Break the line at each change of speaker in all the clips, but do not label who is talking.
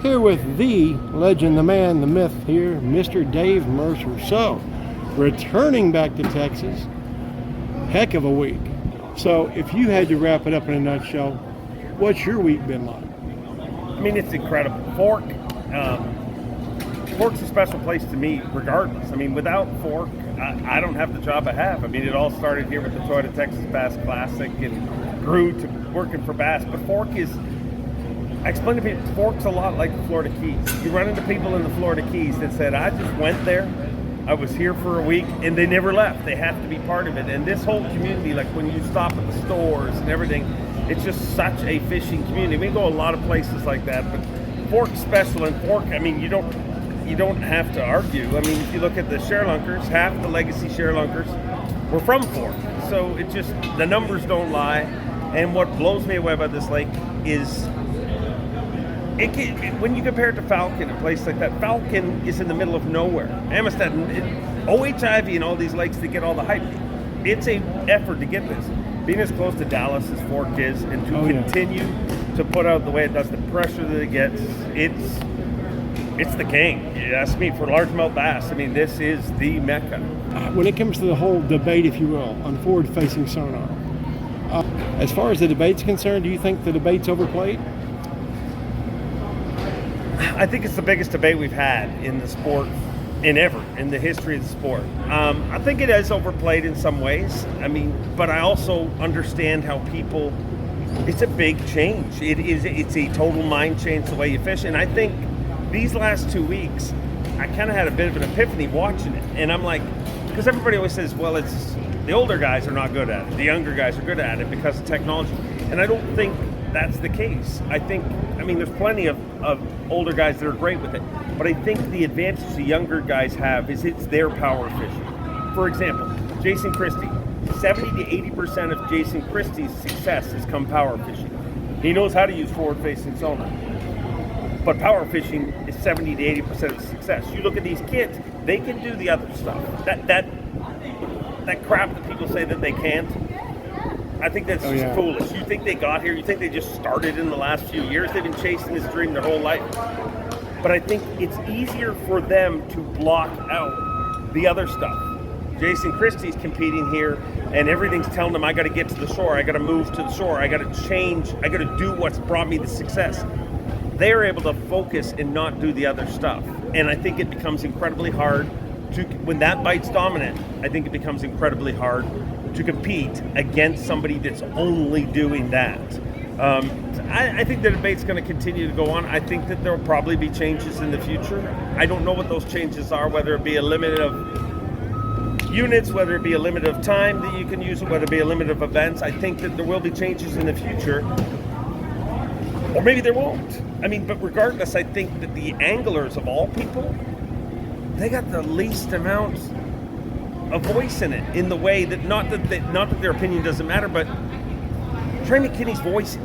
Here with the legend, the man, the myth here, Mr. Dave Mercer. So, returning back to Texas, heck of a week. So, if you had to wrap it up in a nutshell, what's your week been like?
I mean, it's incredible. Fork, Fork's a special place to me regardless. I mean, without Fork, I don't have the job I have. I mean, it all started here with the Toyota Texas Bass Classic and grew to working for Bass. But Fork is, I explain to people, Fork's a lot like the Florida Keys. You run into people in the Florida Keys that said, I just went there, I was here for a week, and they never left. They have to be part of it. And this whole community, like when you stop at the stores and everything, it's just such a fishing community. We go a lot of places like that, but Fork's special. And Fork, I mean, you don't have to argue. I mean, if you look at the sharelunkers, half the legacy sharelunkers were from Fork. So it just, the numbers don't lie. And what blows me away about this lake is, when you compare it to Falcon, a place like that, Falcon is in the middle of nowhere. Amistad, OHIV and all these lakes that get all the hype, it's an effort to get this. Being as close to Dallas as Fork is, and to continue to put out the way it does, the pressure that it gets, it's the king. You ask me, for largemouth bass, I mean, this is the mecca.
When it comes to the whole debate, if you will, on forward-facing sonar, as far as the debate's concerned, do you think the debate's overplayed?
I think it's the biggest debate we've had in the sport in the history of the sport. I think it is overplayed in some ways. I mean, but I also understand how people, it's a big change. It's a total mind change the way you fish. And I think these last 2 weeks, I kind of had a bit of an epiphany watching it. And I'm like, because everybody always says, well, it's the older guys are not good at it. The younger guys are good at it because of technology. And I don't think that's the case. I mean, there's plenty of older guys that are great with it, but I think the advantage the younger guys have is it's their power fishing. For example, Jason Christie, 70 to 80% of Jason Christie's success has come power fishing. He knows how to use forward-facing sonar, but power fishing is 70 to 80% of the success. You look at these kids, they can do the other stuff. That crap that people say that they can't, I think that's just foolish. You think they got here? You think they just started in the last few years? They've been chasing this dream their whole life. But I think it's easier for them to block out the other stuff. Jason Christie's competing here, and everything's telling them, I got to get to the shore. I got to move to the shore. I got to change. I got to do what's brought me the success. They're able to focus and not do the other stuff. And I think it becomes incredibly hard when that bite's dominant, I think it becomes incredibly hard to compete against somebody that's only doing that. I think the debate's going to continue to go on. I think that there will probably be changes in the future. I don't know what those changes are, whether it be a limit of units, whether it be a limit of time that you can use it, whether it be a limit of events. I think that there will be changes in the future, or maybe there won't. I mean, but regardless, I think that the anglers of all people, they got the least amount of voice in it, in the way that not that their opinion doesn't matter, but Trey McKinney's voice,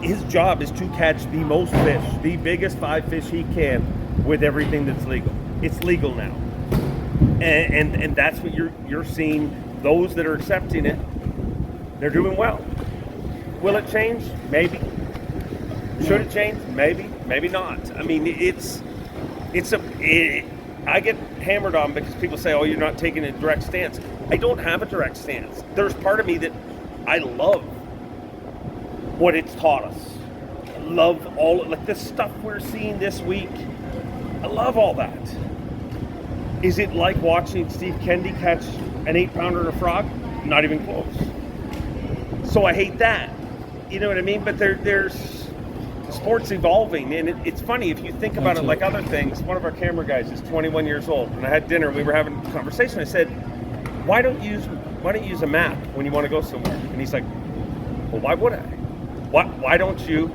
his job is to catch the most fish, the biggest 5 fish he can, with everything that's legal. It's legal now, and that's what you're seeing. Those that are accepting it, they're doing well. Will it change? Maybe. Should it change? Maybe. Maybe not. I mean, I get hammered on because people say, oh, you're not taking a direct stance. I don't have a direct stance. There's part of me that I love what it's taught us. I love all, like this stuff we're seeing this week. I love all that. Is it like watching Steve Kendi catch an 8-pounder and a frog? Not even close. So I hate that. You know what I mean? But there's sport's evolving, and it's funny if you think about it like other things. One of our camera guys is 21 years old, and I had dinner. We were having a conversation. I said, "Why don't you use a map when you want to go somewhere?" And he's like, "Well, why would I? Why don't you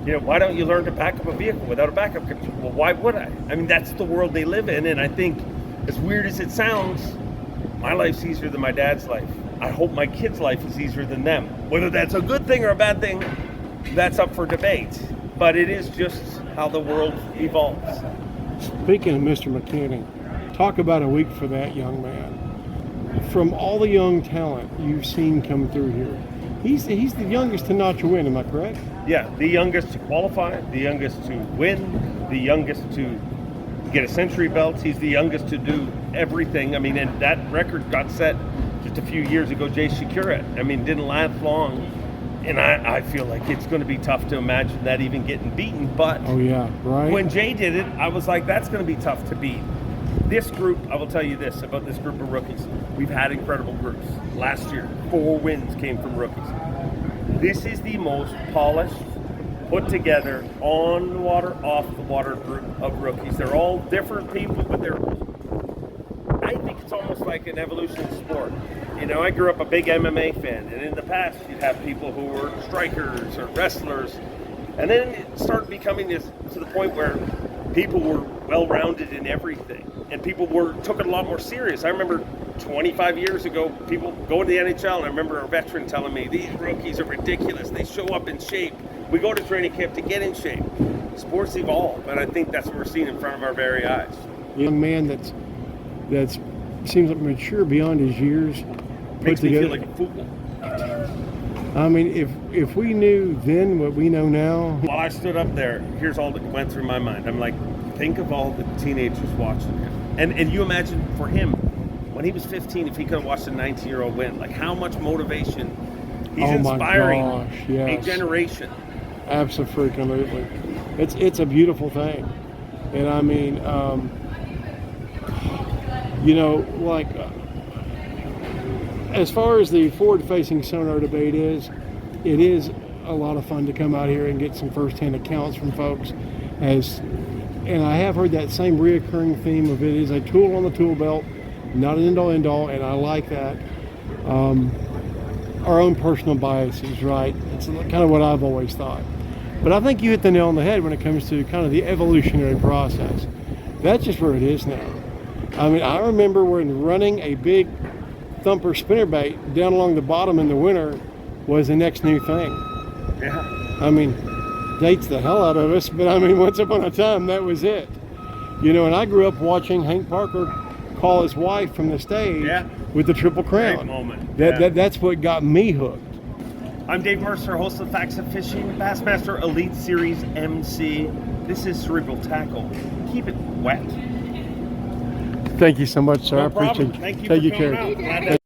learn to back up a vehicle without a backup control?" Well, why would I? I mean, that's the world they live in, and I think, as weird as it sounds, my life's easier than my dad's life. I hope my kid's life is easier than them. Whether that's a good thing or a bad thing, that's up for debate. But it is just how the world evolves.
Speaking of Mr. McKinney, talk about a week for that young man. From all the young talent you've seen come through here, He's the youngest to notch a win, am I correct?
Yeah, the youngest to qualify, the youngest to win, the youngest to get a century belt. He's the youngest to do everything. I mean, and that record got set just a few years ago. Jay Shakura. I mean, didn't last long, and I feel like it's going to be tough to imagine that even getting beaten. But
oh yeah, right.
When Jay did it, I was like, that's going to be tough to beat. This group, I will tell you this about this group of rookies. We've had incredible groups. Last year, 4 wins came from rookies. This is the most polished, put together, on the water, off the water group of rookies. They're all different people, but I think it's almost like an evolution of sport. You know, I grew up a big MMA fan, and in the past, you'd have people who were strikers or wrestlers, and then it started becoming this to the point where people were well-rounded in everything, and people took it a lot more serious. I remember 25 years ago, people going to the NHL, and I remember a veteran telling me, these rookies are ridiculous. They show up in shape. We go to training camp to get in shape. Sports evolve, and I think that's what we're seeing in front of our very eyes.
Young man that's seems like mature beyond his years.
Makes me feel like a fool.
I mean, if we knew then what we know now.
While I stood up there, here's all that went through my mind. I'm like, think of all the teenagers watching him. And you imagine for him, when he was 15, if he could have watched a 19-year-old win, like how much motivation. He's inspiring a generation.
Absolutely. It's a beautiful thing. And I mean, you know, like, as far as the forward-facing sonar debate is, it is a lot of fun to come out here and get some first-hand accounts from folks. And I have heard that same reoccurring theme of it is a tool on the tool belt, not an end-all, and I like that. Our own personal biases, right? It's kind of what I've always thought. But I think you hit the nail on the head when it comes to kind of the evolutionary process. That's just where it is now. I mean, I remember when running a big thumper spinnerbait down along the bottom in the winter was the next new thing.
Yeah.
I mean, dates the hell out of us, but I mean, once upon a time, that was it. You know, and I grew up watching Hank Parker call his wife from the stage with the Triple Crown.
Great moment.
That's what got me hooked.
I'm Dave Mercer, host of Facts of Fishing, Bassmaster Elite Series MC. This is Cerebral Tackle. Keep it wet.
Thank you so much, sir.
No
I appreciate
problem.
it.
Thank you
Take
for
care.
coming out.